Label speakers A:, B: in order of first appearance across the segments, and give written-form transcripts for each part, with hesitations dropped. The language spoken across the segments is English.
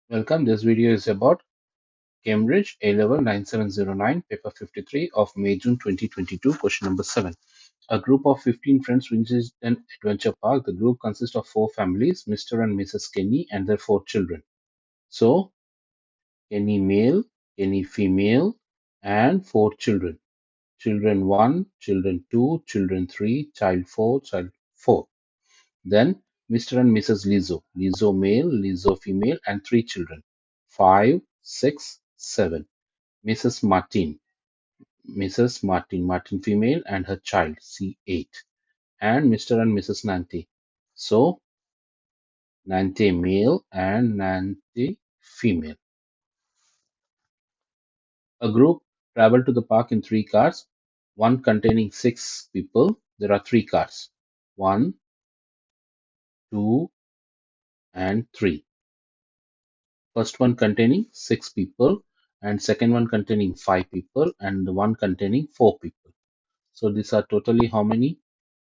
A: Welcome. This video is about Cambridge A-Level 9709, paper 53 of May June 2022, question number 7. A group of 15 friends visits an adventure park. The group consists of 4 families, Mr. and Mrs. Kenny, and their 4 children. So, Kenny male, Kenny female, and 4 children. Children 1, children 2, children 3, child 4, child 4. Then Mr. and Mrs. Lizzo, Lizzo male, Lizzo female, and 3 children, 5, 6, 7. Mrs. Martin, Martin female, and her child, C8. And Mr. and Mrs. Nante. So Nante male and Nante female. A group traveled to the park in 3 cars, one containing 6 people. There are 3 cars, 1, 2, and 3. First one containing 6 people, and second one containing 5 people, and the one containing 4 people. So these are totally how many?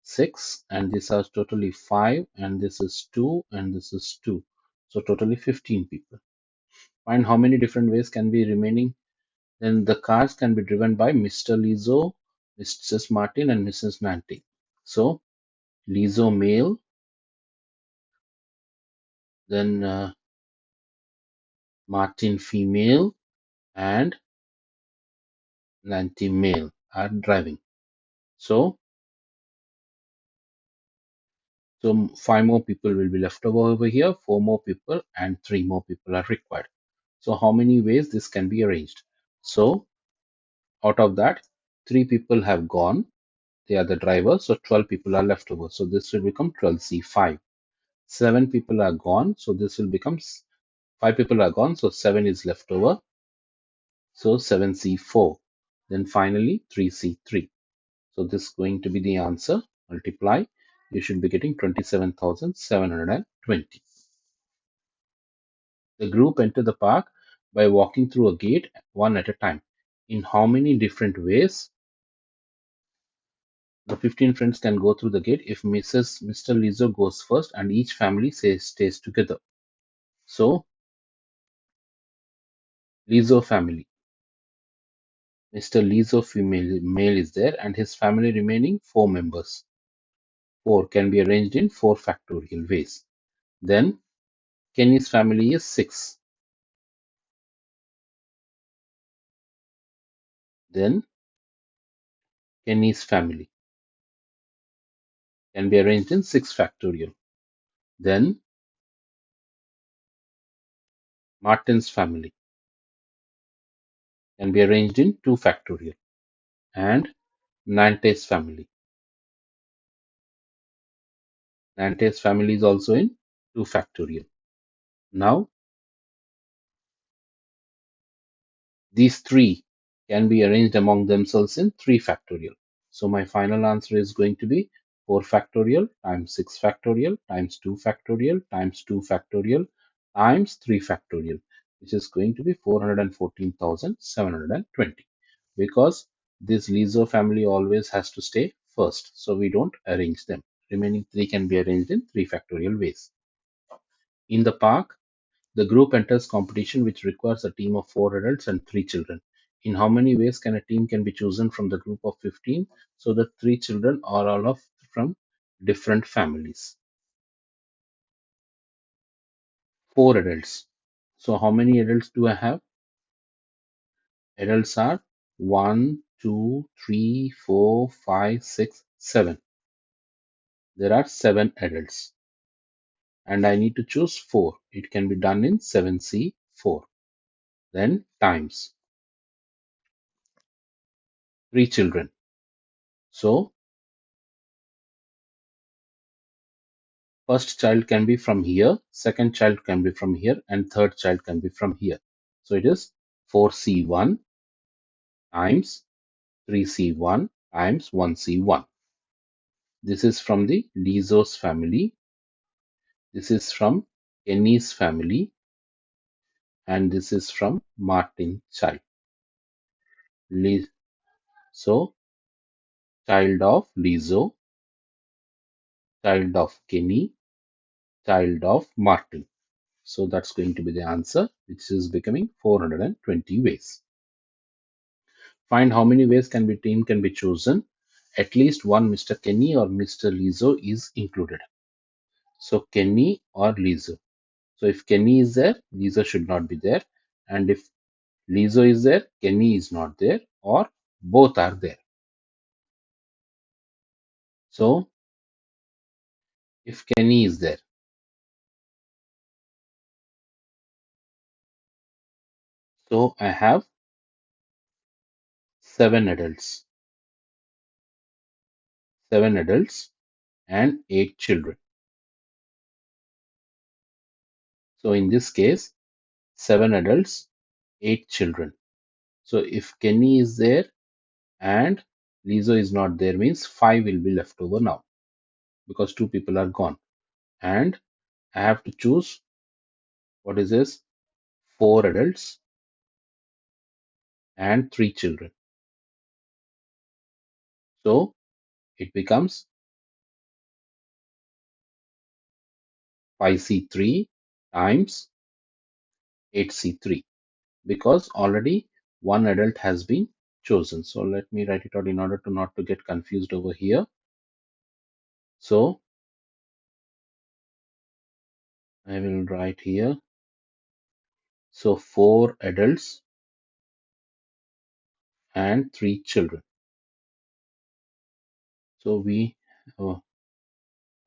A: 6, and these are totally 5, and this is 2, and this is 2. So totally 15 people. Find how many different ways can be remaining. Then the cars can be driven by Mr. Lizzo, Mrs. Martin, and Mrs. Nanti. So Lizzo male, then Martin female, and Nanti male are driving. So 5 more people will be left over here, 4 more people, and 3 more people are required. So how many ways this can be arranged? So out of that, 3 people have gone. They are the drivers. So 12 people are left over. So this will become 12C5. 7 people are gone. So this will become 5 people are gone. So 7 is left over. So 7C4. Then finally 3C3. So this is going to be the answer. Multiply. You should be getting 27,720. The group enter the park by walking through a gate one at a time. In how many different ways? The 15 friends can go through the gate if Mr. Lizzo goes first and each family stays together. So, Lizzo family. Mr. Lizzo female male is there and his family remaining 4 members. 4 can be arranged in 4 factorial ways. Then Kenny's family is 6. Then Kenny's family can be arranged in 6 factorial. Then Martin's family can be arranged in 2 factorial. And Nante's family. Nante's family is also in 2 factorial. Now, these 3 can be arranged among themselves in 3 factorial. So my final answer is going to be 4 factorial times 6 factorial times 2 factorial times 2 factorial times 3 factorial, which is going to be 414,720, because this Lizzo family always has to stay first, so we don't arrange them. Remaining 3 can be arranged in 3 factorial ways. In the park, the group enters competition which requires a team of 4 adults and 3 children. In how many ways can a team can be chosen from the group of 15 so that 3 children are all of from different families? 4 adults. So how many adults do I have? Adults are 1, 2, 3, 4, 5, 6, 7. There are 7 adults. And I need to choose 4. It can be done in 7C4. Then times 3 children. So first child can be from here, second child can be from here, and third child can be from here. So it is 4C1 times 3C1 times 1C1. This is from the Lizzo's family. This is from Kenny's family. And this is from Martin child. So child of Lizzo, child of Kenny, child of Martin. So that's going to be the answer, which is becoming 420 ways. Find how many ways team can be chosen. At least one Mr. Kenny or Mr. Lizzo is included. So Kenny or Lizzo. So if Kenny is there, Lizzo should not be there. And if Lizzo is there, Kenny is not there, or both are there. So if Kenny is there, so I have 7 adults, 7 adults and 8 children. So in this case, 7 adults, 8 children. So if Kenny is there and Lizzo is not there, means 5 will be left over now because 2 people are gone. And I have to choose, what is this? 4 adults and 3 children. So it becomes 5C3 times 8C3 because already one adult has been chosen. So let me write it out in order to not to get confused over here. So I will write here. So 4 adults and 3 children. So we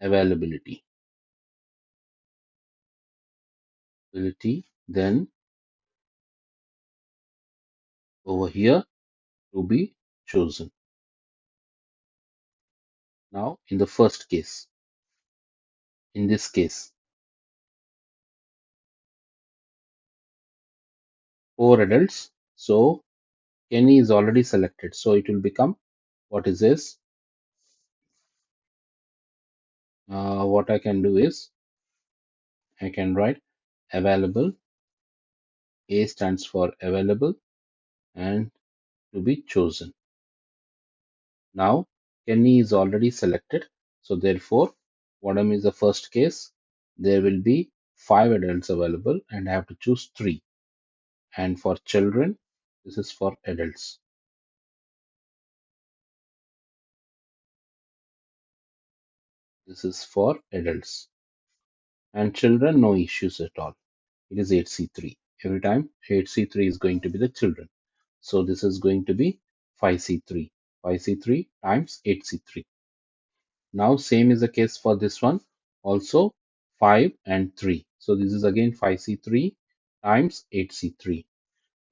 A: availability. Then over here to be chosen. Now in the first case, in this case, 4 adults. So Kenny is already selected. So it will become, what is this? What I can do is I can write available. A stands for available and to be chosen. Now Kenny is already selected. So therefore, whatever is the first case, there will be 5 adults available and I have to choose 3. And for children, this is for adults. This is for adults. And children, no issues at all. It is 8C3. Every time 8C3 is going to be the children. So this is going to be 5C3. 5C3 times 8C3. Now same is the case for this one. Also 5 and 3. So this is again 5C3 times 8C3.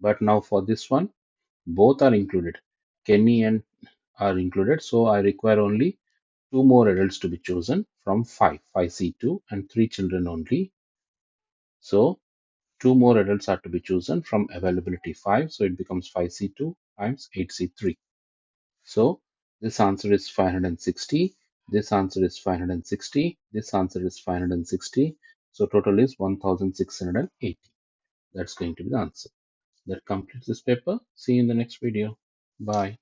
A: But now for this one, both are included. Kenny and are included. So I require only 2 more adults to be chosen from 5, 5C2 and 3 children only. So 2 more adults are to be chosen from availability 5. So it becomes 5C2 times 8C3. So this answer is 560. This answer is 560. This answer is 560. So total is 1680. That's going to be the answer. That completes this paper. See you in the next video. Bye.